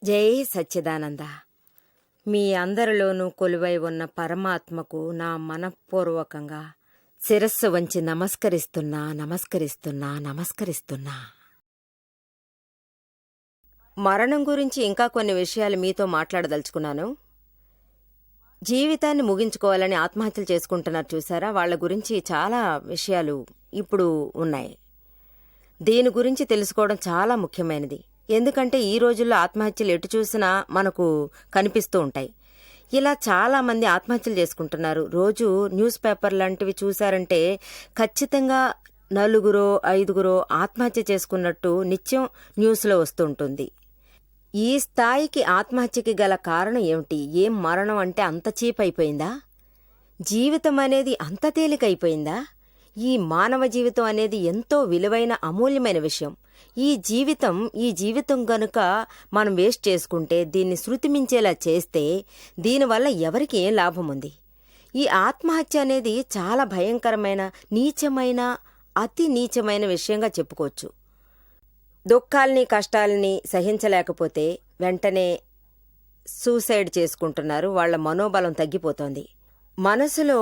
జై సచ్చిదానంద. మీ అందరిలోనూ కొలువై ఉన్న పరమాత్మకు నా మనఃపూర్వకంగా శిరస్సు వంచి నమస్కరిస్తున్నా. మరణం గురించి ఇంకా కొన్ని విషయాలు మీతో మాట్లాడదలుచుకున్నాను. జీవితాన్ని ముగించుకోవాలని ఆత్మహత్యలు చేసుకుంటున్నారు చూసారా, వాళ్ల గురించి చాలా విషయాలు ఇప్పుడు ఉన్నాయి. దీని గురించి తెలుసుకోవడం చాలా ముఖ్యమైనది. ఎందుకంటే ఈ రోజుల్లో ఆత్మహత్యలు ఎటు చూసినా మనకు కనిపిస్తూ ఉంటాయి. ఇలా చాలా మంది ఆత్మహత్యలు చేసుకుంటున్నారు. రోజు న్యూస్ పేపర్ లాంటివి చూశారంటే ఖచ్చితంగా 4-5 ఆత్మహత్య చేసుకున్నట్టు నిత్యం న్యూస్లో వస్తూ ఉంటుంది. ఈ స్థాయికి ఆత్మహత్యకి గల కారణం ఏమిటి? ఏం మరణం అంటే అంత చీప్ అయిపోయిందా? జీవితం అనేది అంత తేలికైపోయిందా? ఈ మానవ జీవితం అనేది ఎంతో విలువైన అమూల్యమైన విషయం. ఈ జీవితం గనుక మనం వేస్ట్ చేసుకుంటే, దీన్ని శృతిమించేలా చేస్తే దీనివల్ల ఎవరికి ఏం లాభం ఉంది? ఈ ఆత్మహత్య అనేది చాలా భయంకరమైన, నీచమైన, అతి నీచమైన విషయంగా చెప్పుకోవచ్చు. దుఃఖాల్ని కష్టాల్ని సహించలేకపోతే వెంటనే సూసైడ్ చేసుకుంటున్నారు. వాళ్ల మనోబలం తగ్గిపోతోంది. మనసులో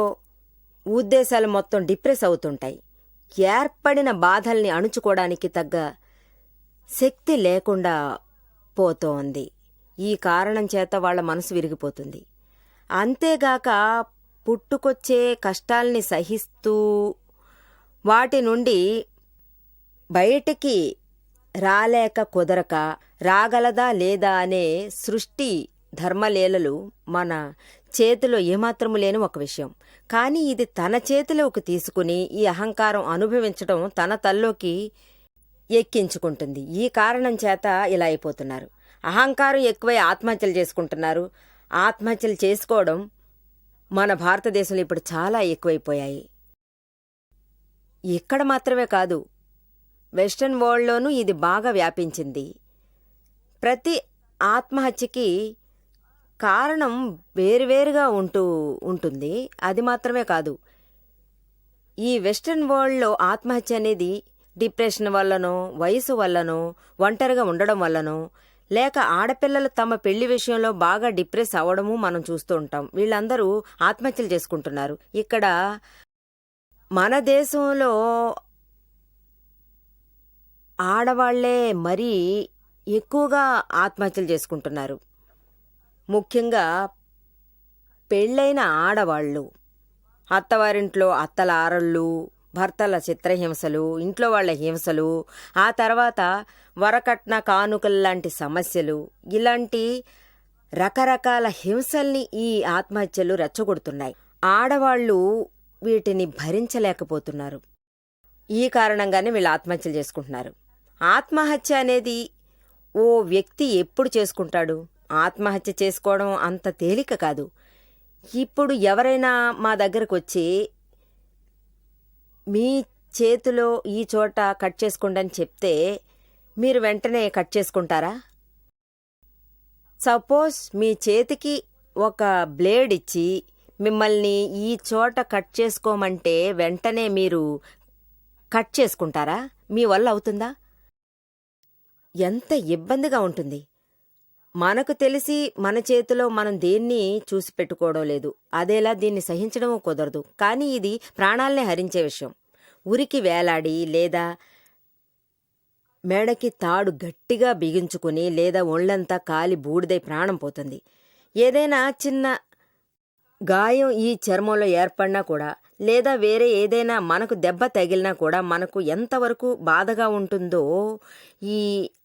ఉద్దేశాలు మొత్తం డిప్రెస్ అవుతుంటాయి. ఏర్పడిన బాధల్ని అణుచుకోవడానికి తగ్గ శక్తి లేకుండా పోతోంది. ఈ కారణం చేత వాళ్ల మనసు విరిగిపోతుంది. అంతేగాక పుట్టుకొచ్చే కష్టాల్ని సహిస్తూ వాటి నుండి బయటికి రాలేక కుదరక, రాగలదా లేదా అనే సృష్టి ధర్మలీలలు మన చేతిలో ఏమాత్రము లేని ఒక విషయం. కానీ ఇది తన చేతిలోకి తీసుకుని ఈ అహంకారం అనుభవించడం తన తల్లోకి ఎక్కించుకుంటుంది. ఈ కారణం చేత ఇలా అయిపోతున్నారు. అహంకారం ఎక్కువై ఆత్మహత్యలు చేసుకుంటున్నారు. ఆత్మహత్యలు చేసుకోవడం మన భారతదేశంలో ఇప్పుడు చాలా ఎక్కువైపోయాయి. ఇక్కడ మాత్రమే కాదు, వెస్టర్న్ వరల్డ్లోనూ ఇది బాగా వ్యాపించింది. ప్రతి ఆత్మహత్యకి కారణం వేరువేరుగా ఉంటుంది. అది మాత్రమే కాదు, ఈ వెస్టర్న్ వరల్డ్లో ఆత్మహత్య అనేది డిప్రెషన్ వల్లనో, వయసు వల్లనో, ఒంటరిగా ఉండడం వల్లనో, లేక ఆడపిల్లలు తమ పెళ్లి విషయంలో బాగా డిప్రెస్ అవ్వడము మనం చూస్తూ ఉంటాం. వీళ్ళందరూ ఆత్మహత్యలు చేసుకుంటున్నారు. ఇక్కడ మన దేశంలో ఆడవాళ్లే మరీ ఎక్కువగా ఆత్మహత్యలు చేసుకుంటున్నారు. ముఖ్యంగా పెళ్లైన ఆడవాళ్లు, అత్తవారింట్లో అత్తల ఆరళ్ళు, భర్తల చిత్రహింసలు, ఇంట్లో వాళ్ల హింసలు, ఆ తర్వాత వరకట్న కానుకల్లాంటి సమస్యలు, ఇలాంటి రకరకాల హింసల్ని ఈ ఆత్మహత్యలు రెచ్చగొడుతున్నాయి. ఆడవాళ్లు వీటిని భరించలేకపోతున్నారు. ఈ కారణంగానే వీళ్ళు ఆత్మహత్యలు చేసుకుంటున్నారు. ఆత్మహత్య అనేది ఓ వ్యక్తి ఎప్పుడు చేసుకుంటాడు? ఆత్మహత్య చేసుకోవడం అంత తేలిక కాదు. ఇప్పుడు ఎవరైనా మా దగ్గరకు వచ్చి మీ చేతిలో ఈ చోట కట్ చేసుకోండి అని చెప్తే మీరు వెంటనే కట్ చేసుకుంటారా? సపోజ్ మీ చేతికి ఒక బ్లేడ్ ఇచ్చి మిమ్మల్ని ఈ చోట కట్ చేసుకోమంటే వెంటనే మీరు కట్ చేసుకుంటారా? మీ వల్ల అవుతుందా? ఎంత ఇబ్బందిగా ఉంటుంది. మనకు తెలిసి మన చేతిలో మనం దేన్ని చూసి పెట్టుకోవడం లేదు. అదేలా దీన్ని సహించడమూ కుదరదు. కానీ ఇది ప్రాణాల్నే హరించే విషయం. ఉరికి వేలాడి లేదా మెడకి తాడు గట్టిగా బిగించుకుని లేదా ఒళ్లంతా కాలి బూడిదై ప్రాణం పోతుంది. ఏదైనా చిన్న గాయం ఈ చర్మంలో ఏర్పడినా కూడా, లేదా వేరే ఏదైనా మనకు దెబ్బ తగిలినా కూడా మనకు ఎంతవరకు బాధగా ఉంటుందో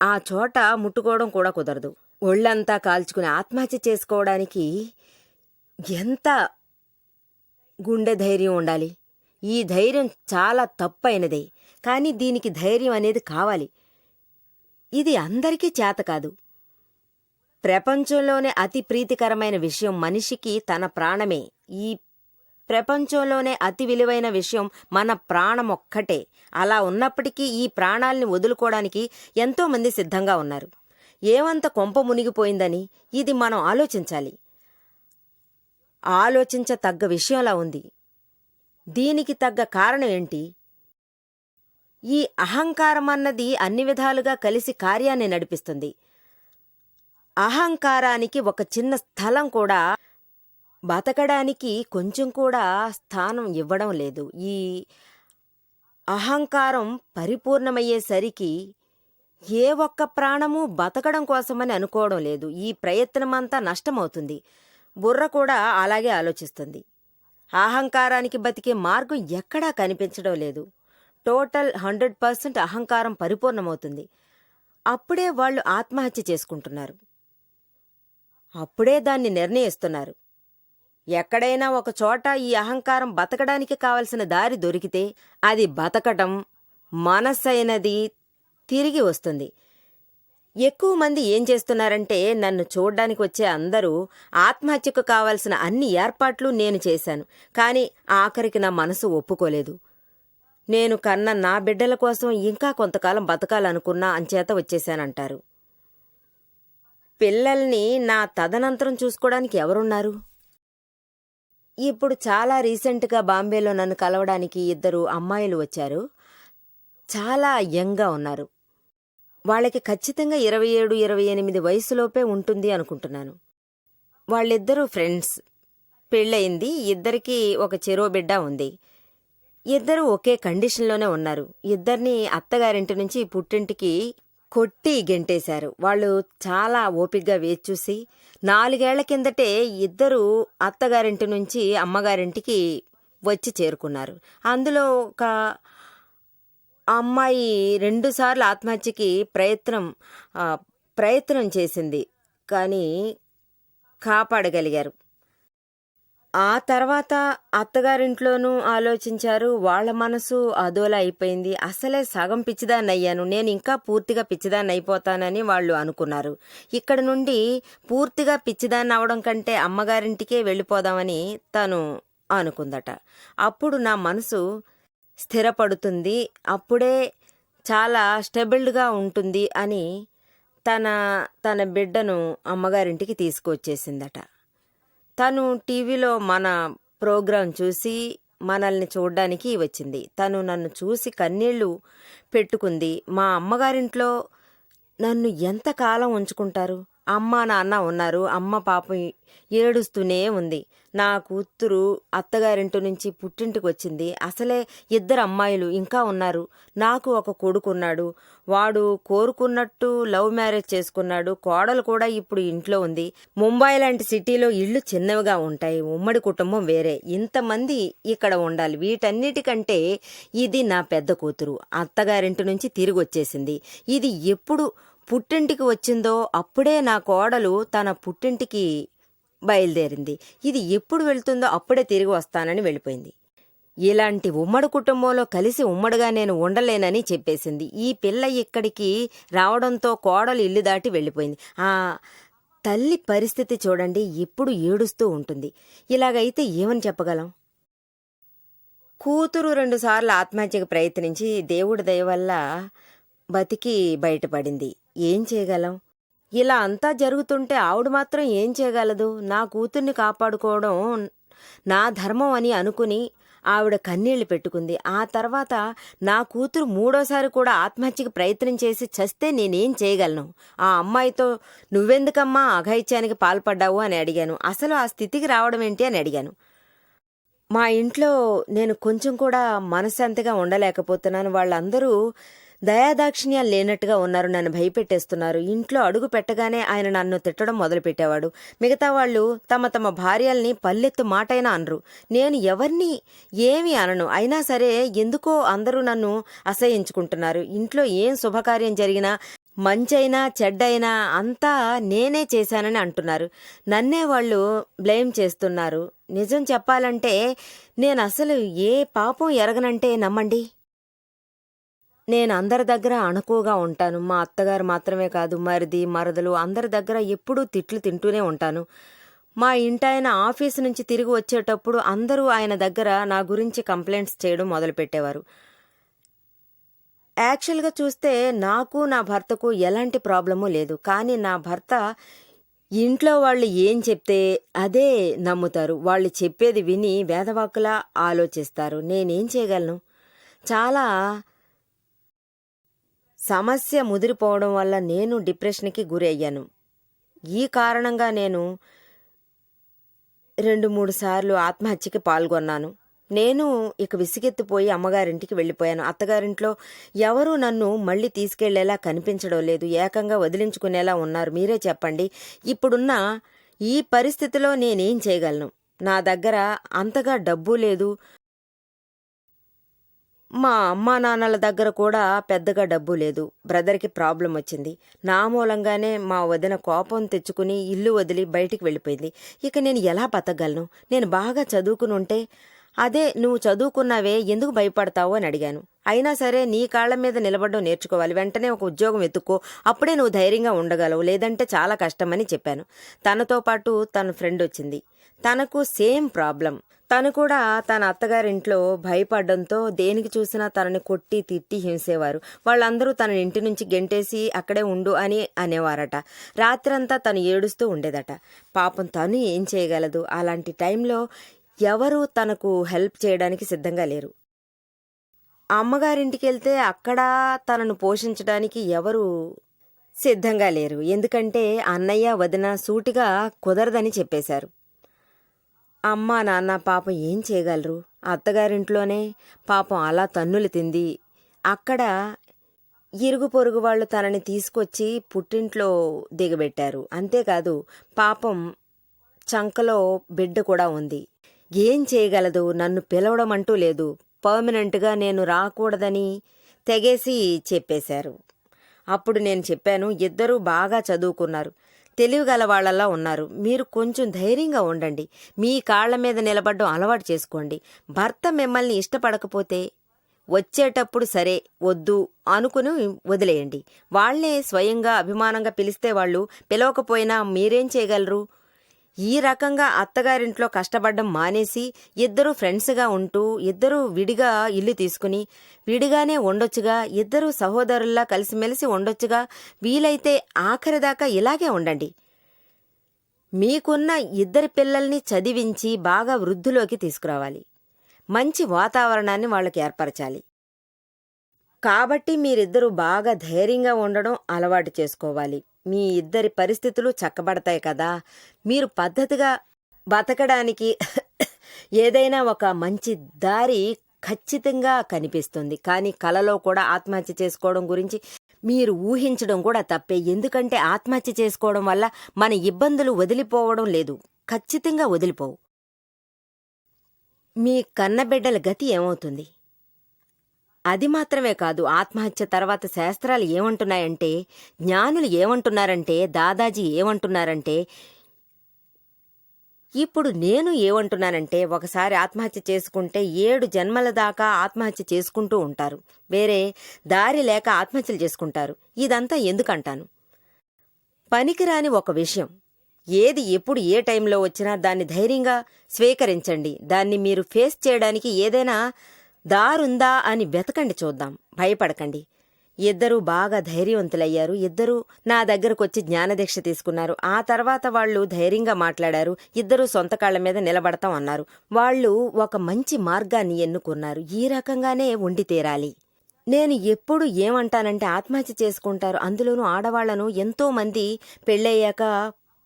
ఆ చోట ముట్టుకోవడం కూడా కుదరదు. ఒళ్లంతా కాల్చుకుని ఆత్మహత్య చేసుకోవడానికి ఎంత గుండె ధైర్యం ఉండాలి? ఈ ధైర్యం చాలా తప్పైనదే. కానీ దీనికి ధైర్యం అనేది కావాలి. ఇది అందరికీ చేత కాదు. ప్రపంచంలోనే అతి ప్రీతికరమైన విషయం మనిషికి తన ప్రాణమే. ఈ ప్రపంచంలోనే అతి విలువైన విషయం మన ప్రాణమొక్కటే. అలా ఉన్నప్పటికీ ఈ ప్రాణాల్ని వదులుకోవడానికి ఎంతోమంది సిద్ధంగా ఉన్నారు. ఏమంత కొంప మునిగిపోయిందని ఇది మనం ఆలోచించాలి. ఆలోచించతగ్గ విషయంలా ఉంది. దీనికి తగ్గ కారణం ఏంటి? ఈ అహంకారమన్నది అన్ని విధాలుగా కలిసి కార్యాన్ని నడిపిస్తుంది. అహంకారానికి ఒక చిన్న స్థలం కూడా, బతకడానికి కొంచెం కూడా స్థానం ఇవ్వడం లేదు. ఈ అహంకారం పరిపూర్ణమయ్యేసరికి ఏ ఒక్క ప్రాణము బతకడం కోసమని అనుకోవడం లేదు. ఈ ప్రయత్నమంతా నష్టమవుతుంది. బుర్ర కూడా అలాగే ఆలోచిస్తుంది. అహంకారానికి బతికే మార్గం ఎక్కడా కనిపించడం లేదు. టోటల్ 100% అహంకారం పరిపూర్ణమవుతుంది. అప్పుడే వాళ్ళు ఆత్మహత్య చేసుకుంటున్నారు. అప్పుడే దాన్ని నిర్ణయిస్తున్నారు. ఎక్కడైనా ఒక చోట ఈ అహంకారం బతకడానికి కావలసిన దారి దొరికితే అది బతకటం, మనస్సైనది తిరిగి వస్తుంది. ఎక్కువ మంది ఏం చేస్తున్నారంటే, నన్ను చూడ్డానికి వచ్చే అందరూ ఆత్మహత్యకు కావలసిన అన్ని ఏర్పాట్లు నేను చేశాను, కానీ ఆఖరికి నా మనసు ఒప్పుకోలేదు. నేను కన్న నా బిడ్డల కోసం ఇంకా కొంతకాలం బతకాలనుకున్నా అంచేత వచ్చేశానంటారు. పిల్లల్ని నా తదనంతరం చూసుకోవడానికి ఎవరున్నారు? ఇప్పుడు చాలా రీసెంట్గా బాంబేలో నన్ను కలవడానికి 2 అమ్మాయిలు వచ్చారు. చాలా యంగ్గా ఉన్నారు. వాళ్ళకి ఖచ్చితంగా 27, 28 వయసులోపే ఉంటుంది అనుకుంటున్నాను. వాళ్ళిద్దరూ ఫ్రెండ్స్. పెళ్ళయింది. ఇద్దరికీ ఒక చెరో బిడ్డ ఉంది. ఇద్దరూ ఒకే కండిషన్లోనే ఉన్నారు. ఇద్దరినీ అత్తగారింటి నుంచి పుట్టింటికి కొట్టి గెంటేశారు. వాళ్ళు చాలా ఓపిగ్గా వేచూసి 4 ఏళ్ల కిందటే ఇద్దరూ అత్తగారింటి నుంచి అమ్మగారింటికి వచ్చి చేరుకున్నారు. అందులో ఒక అమ్మాయి 2 సార్లు ఆత్మహత్యకి ప్రయత్నం చేసింది, కానీ కాపాడగలిగారు. ఆ తర్వాత అత్తగారింట్లోనూ ఆలోచించారు. వాళ్ళ మనసు అదోలా అయిపోయింది. అసలే సగం పిచ్చిదాన్నయ్యాను, నేను ఇంకా పూర్తిగా పిచ్చిదాన్ని అయిపోతానని వాళ్ళు అనుకున్నారు. ఇక్కడ నుండి పూర్తిగా పిచ్చిదాన్ని అవడం కంటే అమ్మగారింటికే వెళ్ళిపోదామని తను అనుకుందట. అప్పుడు నా మనసు స్థిరపడుతుంది, అప్పుడే చాలా స్టెబిల్డ్గా ఉంటుంది అని తన బిడ్డను అమ్మగారింటికి తీసుకువచ్చేసిందట. తను టీవీలో మన ప్రోగ్రాం చూసి మనల్ని చూడ్డానికి వచ్చింది. తను నన్ను చూసి కన్నీళ్లు పెట్టుకుంది. మా అమ్మగారింట్లో నన్ను ఎంతకాలం ఉంచుకుంటారు? అమ్మ నాన్న ఉన్నారు. అమ్మ పాపం ఏడుస్తూనే ఉంది. నా కూతురు అత్తగారింటి నుంచి పుట్టింటికి వచ్చింది. అసలే 2 అమ్మాయిలు ఇంకా ఉన్నారు. నాకు ఒక కొడుకున్నాడు. వాడు కోరుకున్నట్టు లవ్ మ్యారేజ్ చేసుకున్నాడు. కోడలు కూడా ఇప్పుడు ఇంట్లో ఉంది. ముంబై లాంటి సిటీలో ఇళ్ళు చిన్నవిగా ఉంటాయి. ఉమ్మడి కుటుంబం వేరే. ఇంతమంది ఇక్కడ ఉండాలి. వీటన్నిటికంటే ఇది నా పెద్ద కూతురు. అత్తగారింటి నుంచి తిరిగి వచ్చేసింది. ఇది ఎప్పుడు పుట్టింటికి వచ్చిందో అప్పుడే నా కోడలు తన పుట్టింటికి బయలుదేరింది. ఇది ఎప్పుడు వెళ్తుందో అప్పుడే తిరిగి వస్తానని వెళ్ళిపోయింది. ఇలాంటి ఉమ్మడి కుటుంబంలో కలిసి ఉమ్మడిగా నేను ఉండలేనని చెప్పేసింది. ఈ పిల్ల ఇక్కడికి రావడంతో కోడలు ఇల్లు దాటి వెళ్ళిపోయింది. ఆ తల్లి పరిస్థితి చూడండి, ఎప్పుడు ఏడుస్తూ ఉంటుంది. ఇలాగైతే ఏమని చెప్పగలం? కూతురు 2 సార్లు ఆత్మహత్యకు ప్రయత్నించి దేవుడి దయ వల్ల బతికి బయటపడింది. ఏం చేయగలం? ఇలా అంతా జరుగుతుంటే ఆవిడ మాత్రం ఏం చేయగలదు? నా కూతుర్ని కాపాడుకోవడం నా ధర్మం అని అనుకుని ఆవిడ కన్నీళ్లు పెట్టుకుంది. ఆ తర్వాత నా కూతురు 3వసారి కూడా ఆత్మహత్యకి ప్రయత్నం చేసి చస్తే నేనేం చేయగలను? ఆ అమ్మాయితో నువ్వెందుకమ్మా అఘాయిత్యానికి పాల్పడ్డావు అని అడిగాను. అసలు ఆ స్థితికి రావడం ఏంటి అని అడిగాను. మా ఇంట్లో నేను కొంచెం కూడా మనశ్శాంతిగా ఉండలేకపోతున్నాను. వాళ్ళందరూ దయాదాక్షిణ్యాలు లేనట్టుగా ఉన్నారు. నన్ను భయపెట్టేస్తున్నారు. ఇంట్లో అడుగు పెట్టగానే ఆయన నన్ను తిట్టడం మొదలుపెట్టేవాడు. మిగతా వాళ్ళు తమ భార్యల్ని పల్లెత్తు మాటైనా అనరు. నేను ఎవరిని ఏమీ అనను. అయినా సరే ఎందుకో అందరూ నన్ను అసహ్యించుకుంటున్నారు. ఇంట్లో ఏం శుభకార్యం జరిగినా, మంచైనా చెడ్డైనా అంతా నేనే చేశానని అంటున్నారు. నన్నే వాళ్ళు బ్లేమ్ చేస్తున్నారు. నిజం చెప్పాలంటే నేను అసలు ఏ పాపం ఎరగనంటే నమ్మండి. నేను అందరి దగ్గర అణకువగా ఉంటాను. మా అత్తగారు మాత్రమే కాదు, మరిది మరదలు అందరి దగ్గర ఎప్పుడూ తిట్లు తింటూనే ఉంటాను. మా ఇంటాయన ఆఫీసు నుంచి తిరిగి వచ్చేటప్పుడు అందరూ ఆయన దగ్గర నా గురించి కంప్లైంట్స్ చేయడం మొదలుపెట్టేవారు. యాక్చువల్గా చూస్తే నాకు నా భర్తకు ఎలాంటి ప్రాబ్లమూ లేదు. కానీ నా భర్త ఇంట్లో వాళ్ళు ఏం చెప్తే అదే నమ్ముతారు. వాళ్ళు చెప్పేది విని వేదవాకులా ఆలోచిస్తారు. నేనేం చేయగలను? చాలా సమస్య ముదిరిపోవడం వల్ల నేను డిప్రెషన్కి గురి అయ్యాను. ఈ కారణంగా నేను 2-3 సార్లు ఆత్మహత్యకి పాల్గొన్నాను. నేను ఇక విసిగెత్తిపోయి అమ్మగారింటికి వెళ్ళిపోయాను. అత్తగారింట్లో ఎవరూ నన్ను మళ్ళీ తీసుకెళ్లేలా కనిపించడం లేదు. ఏకంగా వదిలించుకునేలా ఉన్నారు. మీరే చెప్పండి. ఇప్పుడున్న ఈ పరిస్థితిలో నేనేం చేయగలను? నా దగ్గర అంతగా డబ్బు లేదు. మా అమ్మా నాన్నల దగ్గర కూడా పెద్దగా డబ్బు లేదు. బ్రదర్కి ప్రాబ్లం వచ్చింది. నా మూలంగానే మా వదిన కోపం తెచ్చుకుని ఇల్లు వదిలి బయటికి వెళ్ళిపోయింది. ఇక నేను ఎలా బతకగలను? నేను బాగా చదువుకుని ఉంటే, అదే నువ్వు చదువుకున్నావే, ఎందుకు భయపడతావు అని అడిగాను. అయినా సరే నీ కాళ్ల మీద నిలబడడం నేర్చుకోవాలి. వెంటనే ఒక ఉద్యోగం వెతుక్కో, అప్పుడే నువ్వు ధైర్యంగా ఉండగలవు, లేదంటే చాలా కష్టమని చెప్పాను. తనతో పాటు తన ఫ్రెండ్ వచ్చింది. తనకు సేమ్ ప్రాబ్లం. తను కూడా తన అత్తగారింట్లో భయపడ్డంతో దేనికి చూసినా తనని కొట్టి తిట్టి హింసేవారు. వాళ్ళందరూ తన ఇంటి నుంచి గెంటేసి అక్కడే ఉండు అని అనేవారట. రాత్రంతా తను ఏడుస్తూ ఉండేదట. పాపం తను ఏం చేయగలదు? అలాంటి టైంలో ఎవరూ తనకు హెల్ప్ చేయడానికి సిద్ధంగా లేరు. అమ్మగారింటికి వెళ్తే అక్కడ తనను పోషించడానికి ఎవరు సిద్ధంగా లేరు. ఎందుకంటే అన్నయ్య వదిన సూటిగా కుదరదని చెప్పేశారు. అమ్మా నాన్న పాపం ఏం చేయగలరు? అత్తగారింట్లోనే పాపం అలా తన్నులు తింది. అక్కడ ఇరుగు పొరుగు వాళ్ళు తనని తీసుకొచ్చి పుట్టింట్లో దిగబెట్టారు. అంతేకాదు పాపం చంకలో బిడ్డ కూడా ఉంది. ఏం చేయగలదు? నన్ను పిలవడం అంటూ లేదు. పర్మనెంట్గా నేను రాకూడదని తెగేసి చెప్పేశారు. అప్పుడు నేను చెప్పాను, ఇద్దరూ బాగా చదువుకున్నారు, తెలివిగల వాళ్ళలా ఉన్నారు. మీరు కొంచెం ధైర్యంగా ఉండండి. మీ కాళ్ల మీద నిలబడ్డం అలవాటు చేసుకోండి. భర్త మిమ్మల్ని ఇష్టపడకపోతే వచ్చేటప్పుడు సరే వద్దు అనుకుని వదిలేయండి. వాళ్లే స్వయంగా అభిమానంగా పిలిస్తే వాళ్ళు, పిలవకపోయినా మీరేం చేయగలరు? ఈ రకంగా అత్తగారింట్లో కష్టపడ్డం మానేసి ఇద్దరూ ఫ్రెండ్స్గా ఉంటూ ఇద్దరూ విడిగా ఇల్లు తీసుకుని విడిగానే ఉండొచ్చుగా. ఇద్దరూ సహోదరుల్లా కలిసిమెలిసి ఉండొచ్చుగా. వీలైతే ఆఖరిదాకా ఇలాగే ఉండండి. మీకున్న ఇద్దరి పిల్లల్ని చదివించి బాగా వృద్ధిలోకి తీసుకురావాలి. మంచి వాతావరణాన్ని వాళ్ళకి ఏర్పరచాలి. కాబట్టి మీరిద్దరూ బాగా ధైర్యంగా ఉండడం అలవాటు చేసుకోవాలి. మీ ఇద్దరి పరిస్థితులు చక్కబడతాయి కదా. మీరు పద్ధతిగా బతకడానికి ఏదైనా ఒక మంచి దారి ఖచ్చితంగా కనిపిస్తుంది. కానీ కలలో కూడా ఆత్మహత్య చేసుకోవడం గురించి మీరు ఊహించడం కూడా తప్పే. ఎందుకంటే ఆత్మహత్య చేసుకోవడం వల్ల మన ఇబ్బందులు వదిలిపోవడం లేదు, ఖచ్చితంగా వదిలిపోవు. మీ కన్నబిడ్డల గతి ఏమవుతుంది? అది మాత్రమే కాదు, ఆత్మహత్య తర్వాత శాస్త్రాలు ఏమంటున్నాయంటే, జ్ఞానులు ఏమంటున్నారంటే, దాదాజీ ఏమంటున్నారంటే, ఇప్పుడు నేను ఏమంటున్నానంటే, ఒకసారి ఆత్మహత్య చేసుకుంటే 7 జన్మల దాకా ఆత్మహత్య చేసుకుంటూ ఉంటారు. వేరే దారి లేక ఆత్మహత్యలు చేసుకుంటారు. ఇదంతా ఎందుకంటాను? పనికిరాని ఒక విషయం. ఏది ఎప్పుడు ఏ టైంలో వచ్చినా దాన్ని ధైర్యంగా స్వీకరించండి. దాన్ని మీరు ఫేస్ చేయడానికి ఏదైనా దారుందా అని వెతకండి, చూద్దాం. భయపడకండి. ఇద్దరూ బాగా ధైర్యవంతులయ్యారు. ఇద్దరూ నా దగ్గరకొచ్చి జ్ఞానదీక్ష తీసుకున్నారు. ఆ తర్వాత వాళ్ళు ధైర్యంగా మాట్లాడారు. ఇద్దరూ సొంత కాళ్ల మీద నిలబడతాం అన్నారు. వాళ్ళు ఒక మంచి మార్గాన్ని ఎన్నుకున్నారు. ఈ రకంగానే ఉండి తీరాలి. నేను ఎప్పుడు ఏమంటానంటే, ఆత్మహత్య చేసుకుంటారు, అందులోనూ ఆడవాళ్లను ఎంతో మంది పెళ్ళయ్యాక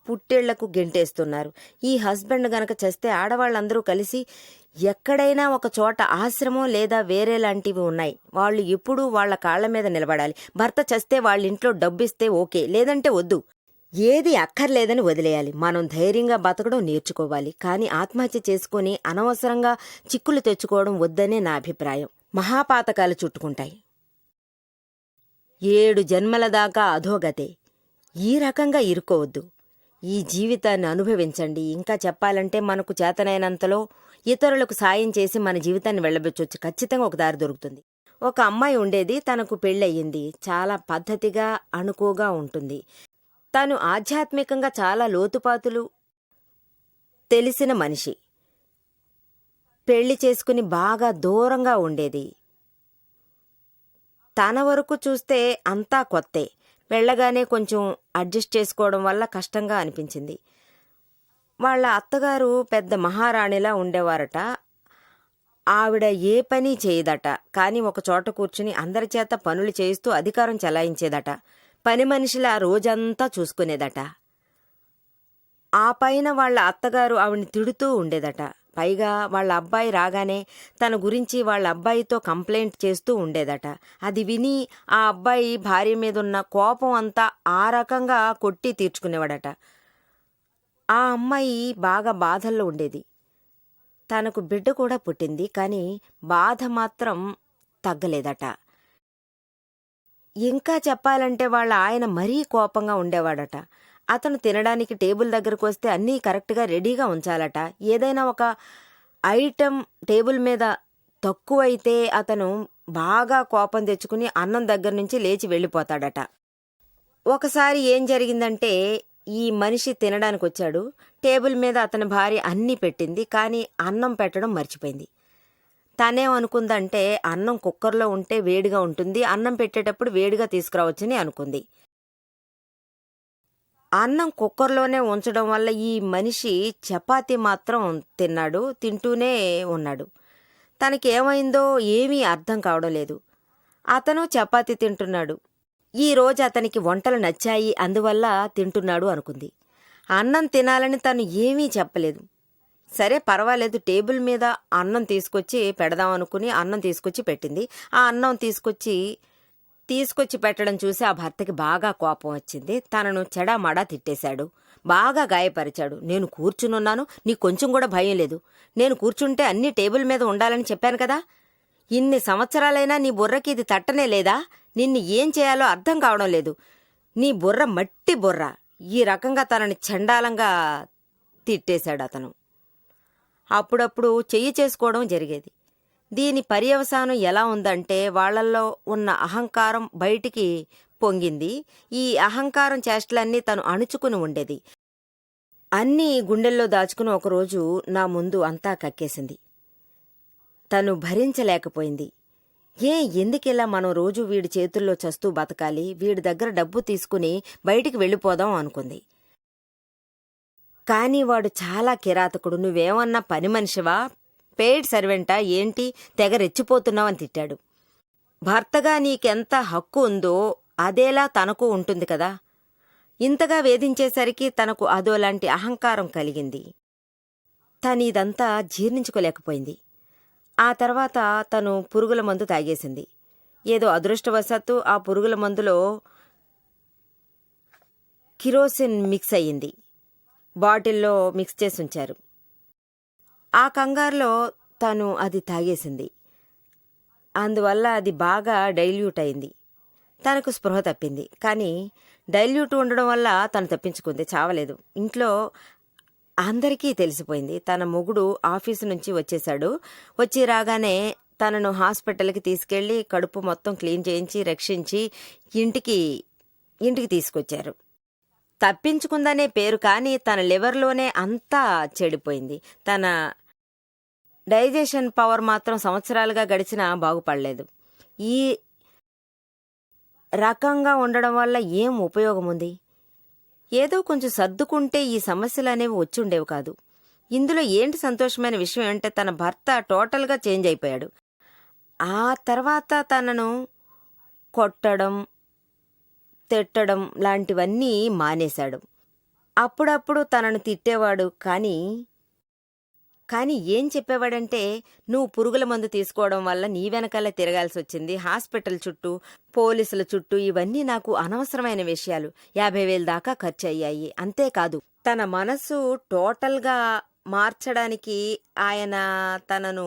పుట్టేళ్లకు గెంటేస్తున్నారు. ఈ హస్బెండ్ గనక చేస్తే ఆడవాళ్ళందరూ కలిసి ఎక్కడైనా ఒక చోట ఆశ్రమం లేదా వేరే లాంటివి ఉన్నాయి. వాళ్ళు ఎప్పుడూ వాళ్ల కాళ్ల మీద నిలబడాలి. భర్త చస్తే వాళ్ళింట్లో డబ్బిస్తే ఓకే, లేదంటే వద్దు. ఏది అక్కర్లేదని వదిలేయాలి. మనం ధైర్యంగా బతకడం నేర్చుకోవాలి. కానీ ఆత్మహత్య చేసుకుని అనవసరంగా చిక్కులు తెచ్చుకోవడం వద్దనే నా అభిప్రాయం. మహాపాతకాలు చుట్టుకుంటాయి. 7 జన్మల దాకా అధోగతే. ఈ రకంగా ఇరుకోవద్దు. ఈ జీవితాన్ని అనుభవించండి. ఇంకా చెప్పాలంటే మనకు చేతనైనంతలో ఇతరులకు సాయం చేసి మన జీవితాన్ని వెళ్ళబెట్టొచ్చు. ఖచ్చితంగా ఒక దారి దొరుకుతుంది. ఒక అమ్మాయి ఉండేది. తనకు పెళ్ళయింది. చాలా పద్ధతిగా అణుకుగా ఉంటుంది. తను ఆధ్యాత్మికంగా చాలా లోతుపాతులు తెలిసిన మనిషి. పెళ్లి చేసుకుని బాగా దూరంగా ఉండేది. తన వరకు చూస్తే అంతా కొత్తే. వెళ్ళగానే కొంచెం అడ్జస్ట్ చేసుకోవడం వల్ల కష్టంగా అనిపించింది. వాళ్ళ అత్తగారు పెద్ద మహారాణిలా ఉండేవారట. ఆవిడ ఏ పని చేయదట. కానీ ఒక చోట కూర్చుని అందరి చేత పనులు చేయిస్తూ అధికారం చెలాయించేదట. పని మనిషిలా రోజంతా చూసుకునేదట. ఆ పైన వాళ్ళ అత్తగారు ఆవిడ్ని తిడుతూ ఉండేదట. పైగా వాళ్ళ అబ్బాయి రాగానే తన గురించి వాళ్ళ అబ్బాయితో కంప్లైంట్ చేస్తూ ఉండేదట. అది విని ఆ అబ్బాయి భార్య మీదున్న కోపం అంతా ఆ రకంగా కొట్టి తీర్చుకునేవాడట. ఆ అమ్మాయి బాగా బాధల్లో ఉండేది. తనకు బిడ్డ కూడా పుట్టింది. కానీ బాధ మాత్రం తగ్గలేదట. ఇంకా చెప్పాలంటే వాళ్ళ ఆయన మరీ కోపంగా ఉండేవాడట. అతను తినడానికి టేబుల్ దగ్గరకు వస్తే అన్నీ కరెక్ట్గా రెడీగా ఉంచాలట. ఏదైనా ఒక ఐటెం టేబుల్ మీద తక్కువైతే అతను బాగా కోపం తెచ్చుకుని అన్నం దగ్గర నుంచి లేచి వెళ్ళిపోతాడట. ఒకసారి ఏం జరిగిందంటే, ఈ మనిషి తినడానికి వచ్చాడు. టేబుల్ మీద అతని భార్య అన్నీ పెట్టింది. కానీ అన్నం పెట్టడం మర్చిపోయింది. తనేమనుకుందంటే అన్నం కుక్కర్లో ఉంటే వేడిగా ఉంటుంది, అన్నం పెట్టేటప్పుడు వేడిగా తీసుకురావచ్చని అనుకుంది. అన్నం కుక్కర్లోనే ఉంచడం వల్ల ఈ మనిషి చపాతీ మాత్రం తిన్నాడు. తింటూనే ఉన్నాడు. తనకేమైందో ఏమీ అర్థం కావడం లేదు. అతను చపాతీ తింటున్నాడు. ఈ రోజు అతనికి వంటలు నచ్చాయి, అందువల్ల తింటున్నాడు అనుకుంది. అన్నం తినాలని తను ఏమీ చెప్పలేదు. సరే పర్వాలేదు, టేబుల్ మీద అన్నం తీసుకొచ్చి పెడదామనుకుని అన్నం తీసుకొచ్చి పెట్టింది. ఆ అన్నం తీసుకొచ్చి పెట్టడం చూసి ఆ భర్తకి బాగా కోపం వచ్చింది. తనను చెడామడా తిట్టేశాడు. బాగా గాయపరిచాడు. నేను కూర్చునున్నాను, నీకు కొంచెం కూడా భయం లేదు. నేను కూర్చుంటే అన్నీ టేబుల్ మీద ఉండాలని చెప్పాను కదా. ఇన్ని సంవత్సరాలైనా నీ బుర్రకి ఇది తట్టనే లేదా? నిన్ను ఏం చేయాలో అర్థం కావడం లేదు. నీ బుర్ర మట్టి బుర్ర. ఈ రకంగా తనని చండాలంగా తిట్టేశాడు అతను. అప్పుడప్పుడు చెయ్యి చేసుకోవడం జరిగేది. దీని పర్యవసానం ఎలా ఉందంటే, వాళ్లల్లో ఉన్న అహంకారం బయటికి పొంగింది. ఈ అహంకారం చేష్టలన్నీ తను అణుచుకుని ఉండేది. అన్నీ గుండెల్లో దాచుకుని ఒకరోజు నా ముందు అంతా కక్కేసింది. తను భరించలేకపోయింది. ఎందుకిలా మనం రోజు వీడి చేతుల్లో చస్తూ బతకాలి? వీడి దగ్గర డబ్బు తీసుకుని బయటికి వెళ్ళిపోదాం అనుకుంది. కానీ వాడు చాలా కిరాతకుడు. నువ్వేమన్నా పని మనిషివా, పెయిడ్ సర్వెంటా ఏంటి, తెగ రెచ్చిపోతున్నావని తిట్టాడు. భర్తగా నీకెంత హక్కు ఉందో అదేలా తనకు ఉంటుంది కదా. ఇంతగా వేధించేసరికి తనకు అదోలాంటి అహంకారం కలిగింది. తనిదంతా జీర్ణించుకోలేకపోయింది. ఆ తర్వాత తను పురుగుల మందు తాగేసింది. ఏదో అదృష్టవశాత్తు ఆ పురుగుల మందులో కిరోసిన్ మిక్స్ అయ్యింది. బాటిల్లో మిక్స్ చేసి ఉంచారు. ఆ కంగారులో తను అది తాగేసింది. అందువల్ల అది బాగా డైల్యూట్ అయింది. తనకు స్పృహ తప్పింది. కానీ డైల్యూట్ ఉండడం వల్ల తను తప్పించుకుంది, చావలేదు. ఇంట్లో అందరికీ తెలిసిపోయింది. తన మొగుడు ఆఫీసు నుంచి వచ్చేశాడు. వచ్చి రాగానే తనను హాస్పిటల్కి తీసుకెళ్లి కడుపు మొత్తం క్లీన్ చేయించి రక్షించి ఇంటికి తీసుకొచ్చారు. తప్పించుకుందనే పేరు, కానీ తన లివర్లోనే అంతా చెడిపోయింది. తన డైజెషన్ పవర్ మాత్రం సంవత్సరాలుగా గడిచినా బాగుపడలేదు. ఈ రకంగా ఉండడం వల్ల ఏం ఉపయోగం ఉంది? ఏదో కొంచెం సర్దుకుంటే ఈ సమస్యలు అనేవి వచ్చుండేవి కాదు. ఇందులో ఏంటి సంతోషమైన విషయం అంటే, తన భర్త టోటల్గా చేంజ్ అయిపోయాడు. ఆ తర్వాత తనను కొట్టడం, తిట్టడం లాంటివన్నీ మానేశాడు. అప్పుడప్పుడు తనను తిట్టేవాడు. కానీ ఏం చెప్పేవాడంటే, నువ్వు పురుగుల మందు తీసుకోవడం వల్ల నీ వెనకాలే తిరగాల్సి వచ్చింది, హాస్పిటల్ చుట్టూ, పోలీసుల చుట్టూ, ఇవన్నీ నాకు అనవసరమైన విషయాలు, 50,000 దాకా ఖర్చు అయ్యాయి. అంతేకాదు, తన మనసు టోటల్గా మార్చడానికి ఆయన తనను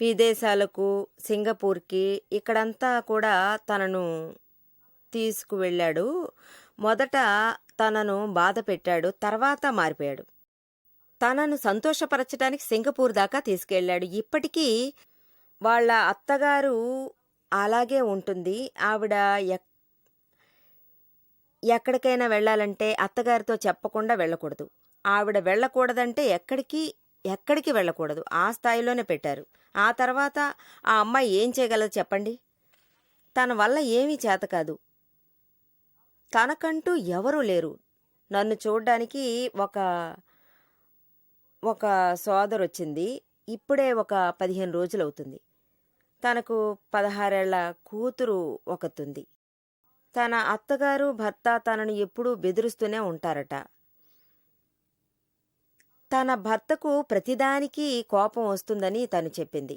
విదేశాలకు, సింగపూర్కి, ఇక్కడంతా కూడా తనను తీసుకువెళ్ళాడు. మొదట తనను బాధ పెట్టాడు, తర్వాత మారిపోయాడు. తనను సంతోషపరచడానికి సింగపూర్ దాకా తీసుకెళ్లాడు. ఇప్పటికీ వాళ్ళ అత్తగారు అలాగే ఉంటుంది. ఆవిడ ఎక్కడికైనా వెళ్ళాలంటే అత్తగారితో చెప్పకుండా వెళ్ళకూడదు. ఆవిడ వెళ్ళకూడదంటే ఎక్కడికి వెళ్ళకూడదు. ఆ స్థాయిలోనే పెట్టారు. ఆ తర్వాత ఆ అమ్మాయి ఏం చేయగలదు చెప్పండి? తన వల్ల ఏమీ చేత కాదు. తనకంటూ ఎవరూ లేరు. నన్ను చూడ్డానికి ఒక సోదరొచ్చింది. ఇప్పుడే ఒక 15 రోజులవుతుంది. తనకు 16 ఏళ్ల కూతురు ఒకతుంది. తన అత్తగారు, భర్త తనను ఎప్పుడూ బెదిరిస్తూనే ఉంటారట. తన భర్తకు ప్రతిదానికి కోపం వస్తుందని తను చెప్పింది.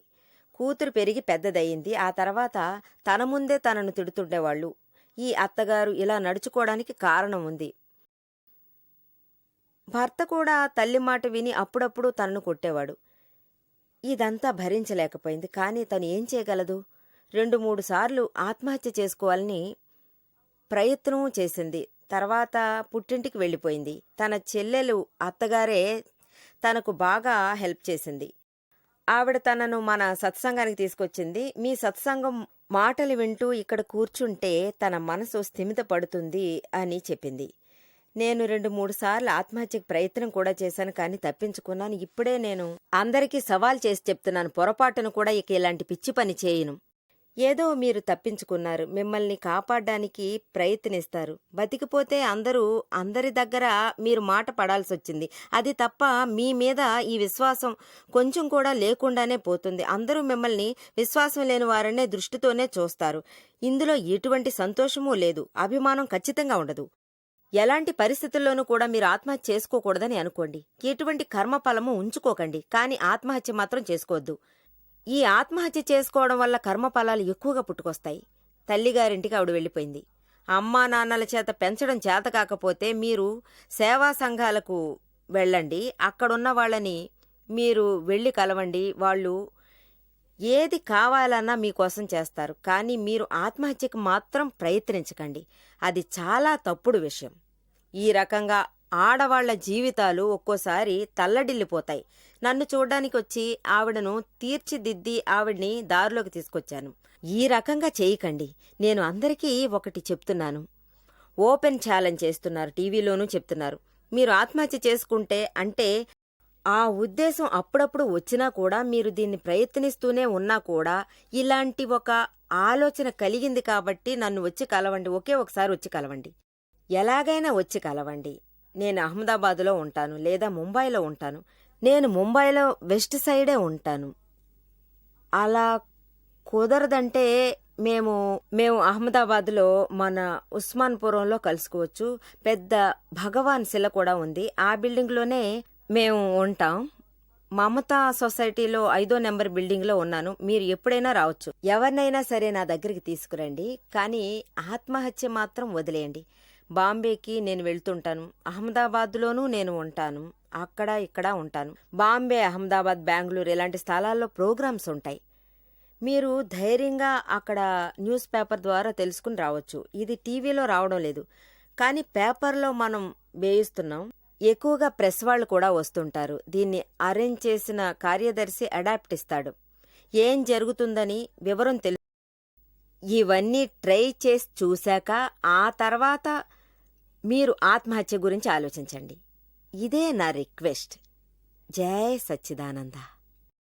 కూతురు పెరిగి పెద్దదయింది. ఆ తర్వాత తన ముందే తనను తిడుతుండేవాళ్ళు. ఈ అత్తగారు ఇలా నడుచుకోవడానికి కారణం ఉంది. భర్త కూడా తల్లి మాట విని అప్పుడప్పుడు తనను కొట్టేవాడు. ఇదంతా భరించలేకపోయింది. కానీ తను ఏం చేయగలదు? 2-3 సార్లు ఆత్మహత్య చేసుకోవాలని ప్రయత్నం చేసింది. తర్వాత పుట్టింటికి వెళ్ళిపోయింది. తన చెల్లెలు అత్తగారే తనకు బాగా హెల్ప్ చేసింది. ఆవిడ తనను మన సత్సంగానికి తీసుకొచ్చింది. మీ సత్సంగం మాటలు వింటూ ఇక్కడ కూర్చుంటే తన మనసు స్థిమితపడుతుంది అని చెప్పింది. నేను 2-3 సార్లు ఆత్మహత్యకు ప్రయత్నం కూడా చేశాను, కానీ తప్పించుకున్నాను. ఇప్పుడే నేను అందరికీ సవాల్ చేసి చెప్తున్నాను, పొరపాటును కూడా ఇక ఇలాంటి పిచ్చి పని చేయను. ఏదో మీరు తప్పించుకున్నారు, మిమ్మల్ని కాపాడడానికి ప్రయత్నిస్తారు. బతికిపోతే అందరి దగ్గర మీరు మాట పడాల్సొచ్చింది. అది తప్ప మీ మీద ఈ విశ్వాసం కొంచెం కూడా లేకుండానే పోతుంది. అందరూ మిమ్మల్ని విశ్వాసం లేని వారనే దృష్టితోనే చూస్తారు. ఇందులో ఎటువంటి సంతోషమూ లేదు, అభిమానం ఖచ్చితంగా ఉండదు. ఎలాంటి పరిస్థితుల్లోనూ కూడా మీరు ఆత్మహత్య చేసుకోకూడదని అనుకోండి. ఎటువంటి కర్మఫలము ఉంచుకోకండి, కానీ ఆత్మహత్య మాత్రం చేసుకోవద్దు. ఈ ఆత్మహత్య చేసుకోవడం వల్ల కర్మఫలాలు ఎక్కువగా పుట్టుకొస్తాయి. తల్లిగారింటికి ఆవిడ వెళ్ళిపోయింది. అమ్మా నాన్నల చేత పెంచడం చేత కాకపోతే మీరు సేవా సంఘాలకు వెళ్ళండి. అక్కడున్న వాళ్ళని మీరు వెళ్ళి కలవండి. వాళ్ళు ఏది కావాలన్నా మీకోసం చేస్తారు. కానీ మీరు ఆత్మహత్యకు మాత్రం ప్రయత్నించకండి. అది చాలా తప్పుడు విషయం. ఈ రకంగా ఆడవాళ్ల జీవితాలు ఒక్కోసారి తల్లడిల్లిపోతాయి. నన్ను చూడ్డానికి వచ్చి ఆవిడను తీర్చిదిద్ది ఆవిడ్ని దారిలోకి తీసుకొచ్చాను. ఈ రకంగా చేయకండి. నేను అందరికీ ఒకటి చెప్తున్నాను. ఓపెన్ ఛాలెంజ్ చేస్తున్నారు, టీవీలోనూ చెప్తున్నారు. మీరు ఆత్మహత్య చేసుకుంటే అంటే ఆ ఉద్దేశం అప్పుడప్పుడు వచ్చినా కూడా, మీరు దీన్ని ప్రయత్నిస్తూనే ఉన్నా కూడా, ఇలాంటి ఒక ఆలోచన కలిగింది కాబట్టి నన్ను వచ్చి కలవండి. ఒకే ఒకసారి వచ్చి కలవండి. ఎలాగైనా వచ్చి కలవండి. నేను అహ్మదాబాదులో ఉంటాను, లేదా ముంబైలో ఉంటాను. నేను ముంబైలో వెస్ట్ సైడే ఉంటాను. అలా కుదరదంటే మేము అహ్మదాబాద్లో మన ఉస్మాన్పురంలో కలుసుకోవచ్చు. పెద్ద భగవాన్ శిల కూడా ఉంది. ఆ బిల్డింగ్లోనే మేము ఉంటాం. మమతా సొసైటీలో 5వ నెంబర్ బిల్డింగ్లో ఉన్నాను. మీరు ఎప్పుడైనా రావచ్చు. ఎవరినైనా సరే నా దగ్గరికి తీసుకురండి, కానీ ఆత్మహత్య మాత్రం వదిలేయండి. బాంబేకి నేను వెళ్తుంటాను. అహ్మదాబాద్లోనూ నేను ఉంటాను. అక్కడ ఇక్కడ ఉంటాను. బాంబే, అహ్మదాబాద్, బెంగళూరు ఇలాంటి స్థలాల్లో ప్రోగ్రామ్స్ ఉంటాయి. మీరు ధైర్యంగా అక్కడ న్యూస్ పేపర్ ద్వారా తెలుసుకుని రావచ్చు. ఇది టీవీలో రావడం లేదు, కానీ పేపర్లో మనం వేయిస్తున్నాం. ఎక్కువగా ప్రెస్ వాళ్ళు కూడా వస్తుంటారు. దీన్ని అరేంజ్ చేసిన కార్యదర్శి అడాప్ట్ ఇస్తాడు. ఏం జరుగుతుందని వివరం తెలుసు. ఇవన్నీ ట్రై చేసి చూశాక ఆ తర్వాత మీరు ఆత్మహత్య గురించి ఆలోచించండి. ఇదే నా రిక్వెస్ట్. జై సచ్చిదానంద.